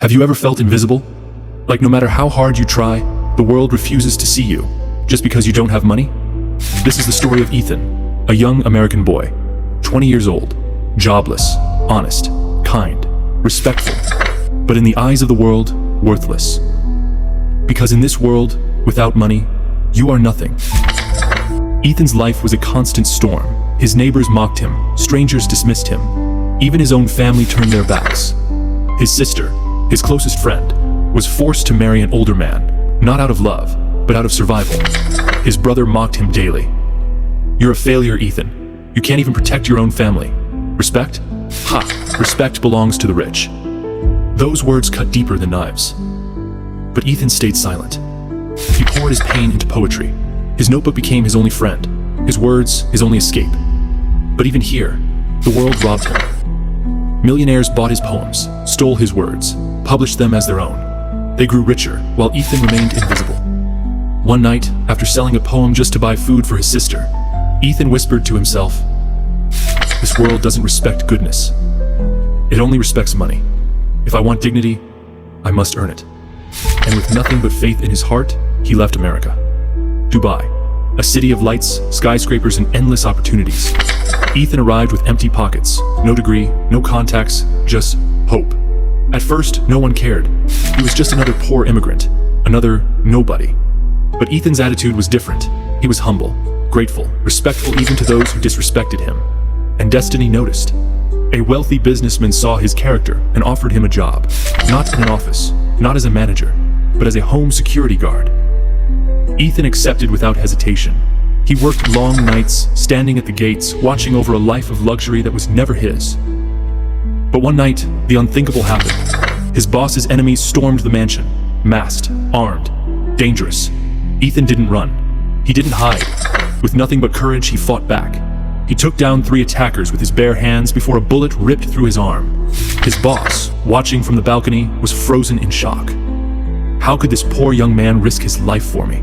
Have you ever felt invisible? Like no matter how hard you try, the world refuses to see you, just because you don't have money? This is the story of Ethan, a young American boy, 20 years old, jobless, honest, kind, respectful, but in the eyes of the world, worthless. Because in this world, without money, you are nothing. Ethan's life was a constant storm. His neighbors mocked him, strangers dismissed him, even his own family turned their backs. His sister, his closest friend, was forced to marry an older man, not out of love, but out of survival. His brother mocked him daily. "You're a failure, Ethan. You can't even protect your own family. Respect? Ha! Respect belongs to the rich." Those words cut deeper than knives. But Ethan stayed silent. He poured his pain into poetry. His notebook became his only friend, his words his only escape. But even here, the world robbed him. Millionaires bought his poems, stole his words, published them as their own. They grew richer, while Ethan remained invisible. One night, after selling a poem just to buy food for his sister, Ethan whispered to himself, "This world doesn't respect goodness. It only respects money. If I want dignity, I must earn it." And with nothing but faith in his heart, he left America. Dubai, a city of lights, skyscrapers, and endless opportunities. Ethan arrived with empty pockets, no degree, no contacts, just hope. At first, no one cared. He was just another poor immigrant, another nobody. But Ethan's attitude was different. He was humble, grateful, respectful even to those who disrespected him. And destiny noticed. A wealthy businessman saw his character and offered him a job, not in an office, not as a manager, but as a home security guard. Ethan accepted without hesitation. He worked long nights, standing at the gates, watching over a life of luxury that was never his. But one night, the unthinkable happened. His boss's enemies stormed the mansion, masked, armed, dangerous. Ethan didn't run. He didn't hide. With nothing but courage, he fought back. He took down 3 attackers with his bare hands before a bullet ripped through his arm. His boss, watching from the balcony, was frozen in shock. How could this poor young man risk his life for me?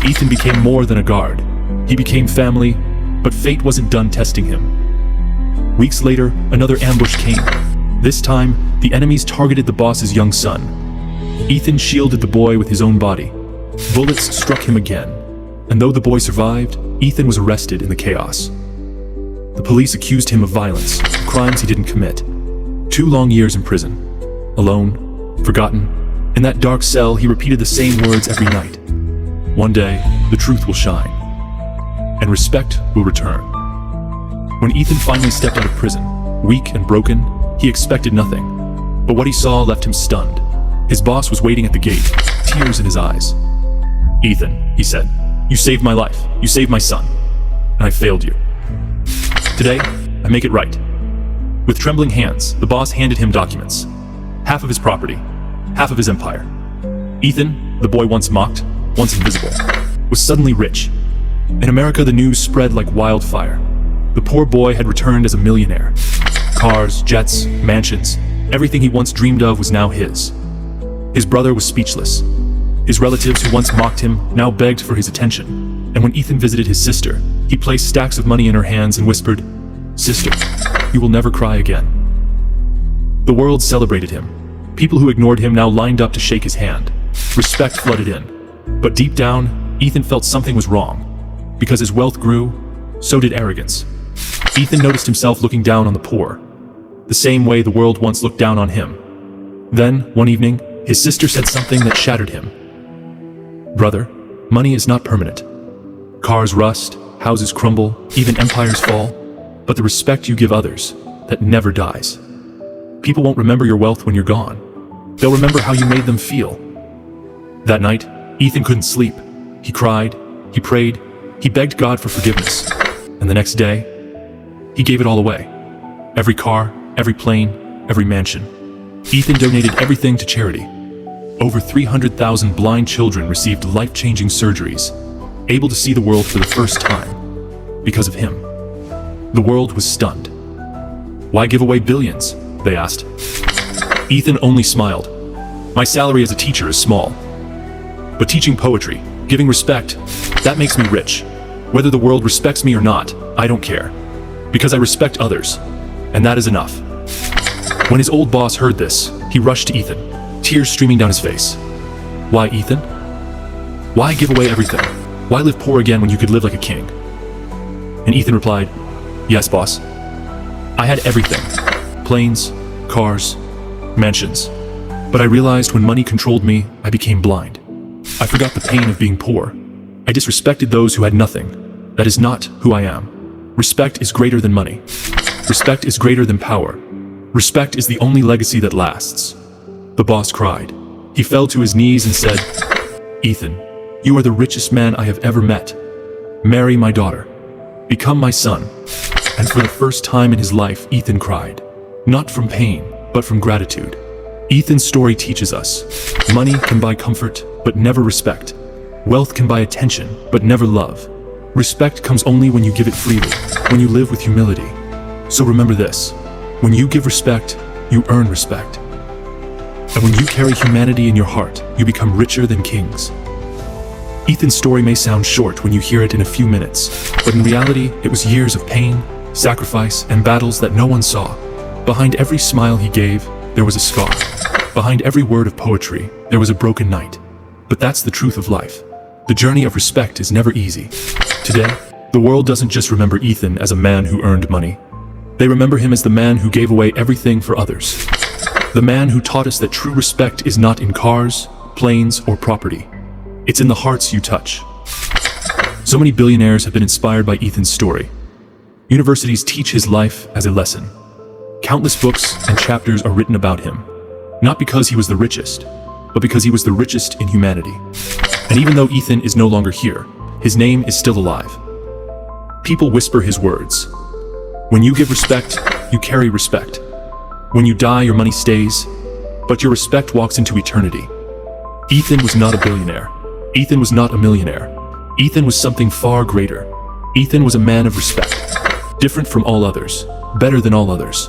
Ethan became more than a guard. He became family, but fate wasn't done testing him. Weeks later, another ambush came. This time, the enemies targeted the boss's young son. Ethan shielded the boy with his own body. Bullets struck him again, and though the boy survived, Ethan was arrested in the chaos. The police accused him of violence, crimes he didn't commit. 2 long years in prison. Alone, forgotten. In that dark cell, he repeated the same words every night. One day, the truth will shine, and respect will return. When Ethan finally stepped out of prison, weak and broken, he expected nothing. But what he saw left him stunned. His boss was waiting at the gate, tears in his eyes. "Ethan," he said, "you saved my life, you saved my son, and I failed you. Today, I make it right." With trembling hands, the boss handed him documents. Half of his property, half of his empire. Ethan, the boy once mocked, once invisible, was suddenly rich. In America, the news spread like wildfire. The poor boy had returned as a millionaire. Cars, jets, mansions, everything he once dreamed of was now his. His brother was speechless. His relatives who once mocked him now begged for his attention. And when Ethan visited his sister, he placed stacks of money in her hands and whispered, "Sister, you will never cry again." The world celebrated him. People who ignored him now lined up to shake his hand. Respect flooded in. But deep down, Ethan felt something was wrong. Because as wealth grew, so did arrogance. Ethan noticed himself looking down on the poor, the same way the world once looked down on him. Then, one evening, his sister said something that shattered him. "Brother, money is not permanent. Cars rust, houses crumble, even empires fall. But the respect you give others, that never dies. People won't remember your wealth when you're gone. They'll remember how you made them feel." That night, Ethan couldn't sleep. He cried, he prayed, he begged God for forgiveness. And the next day, he gave it all away. Every car, every plane, every mansion. Ethan donated everything to charity. Over 300,000 blind children received life-changing surgeries, able to see the world for the first time. Because of him. The world was stunned. "Why give away billions?" they asked. Ethan only smiled. "My salary as a teacher is small. But teaching poetry, giving respect, that makes me rich. Whether the world respects me or not, I don't care. Because I respect others, and that is enough." When his old boss heard this, He rushed to Ethan, tears streaming down his face. Why, Ethan? Why give away everything? Why live poor again when you could live like a king? And Ethan replied, yes, boss. I had everything. Planes, cars, mansions. But I realized when money controlled me, I became blind. I forgot the pain of being poor. I disrespected those who had nothing. That is not who I am. Respect is greater than money. Respect is greater than power. Respect is the only legacy that lasts. The boss cried. He fell to his knees and said, Ethan, you are the richest man I have ever met. Marry my daughter. Become my son. And for the first time in his life, Ethan cried. Not from pain, but from gratitude. Ethan's story teaches us, money can buy comfort, but never respect. Wealth can buy attention, but never love. Respect comes only when you give it freely, when you live with humility. So remember this, when you give respect, you earn respect. And when you carry humanity in your heart, you become richer than kings. Ethan's story may sound short when you hear it in a few minutes, but in reality, it was years of pain, sacrifice, and battles that no one saw. Behind every smile he gave, there was a scar. Behind every word of poetry, there was a broken night. But that's the truth of life. The journey of respect is never easy. Today, the world doesn't just remember Ethan as a man who earned money. They remember him as the man who gave away everything for others. The man who taught us that true respect is not in cars, planes, or property. It's in the hearts you touch. So many billionaires have been inspired by Ethan's story. Universities teach his life as a lesson. Countless books and chapters are written about him, not because he was the richest, but because he was the richest in humanity. And even though Ethan is no longer here, his name is still alive. People whisper his words. When you give respect, you carry respect. When you die, your money stays, but your respect walks into eternity. Ethan was not a billionaire. Ethan was not a millionaire. Ethan was something far greater. Ethan was a man of respect, different from all others, better than all others.